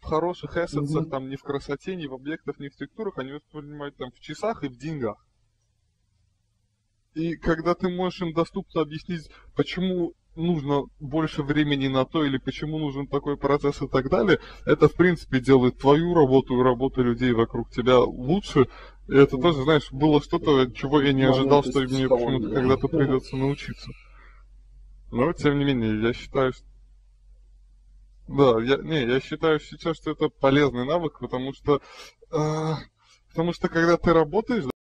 в хороших эссетсах, Мгм. там, не в красоте, не в объектах, не в структурах, они воспринимают там в часах и в деньгах. И когда ты можешь им доступно объяснить, почему нужно больше времени на то, или почему нужен такой процесс и так далее, это, в принципе, делает твою работу и работу людей вокруг тебя лучше. И это тоже, знаешь, было что-то, чего я не ожидал, Момент что из мне почему-то психологии. когда-то придется научиться. Но, тем не менее, я считаю, что... Да, я считаю сейчас, что это полезный навык, потому что когда ты работаешь,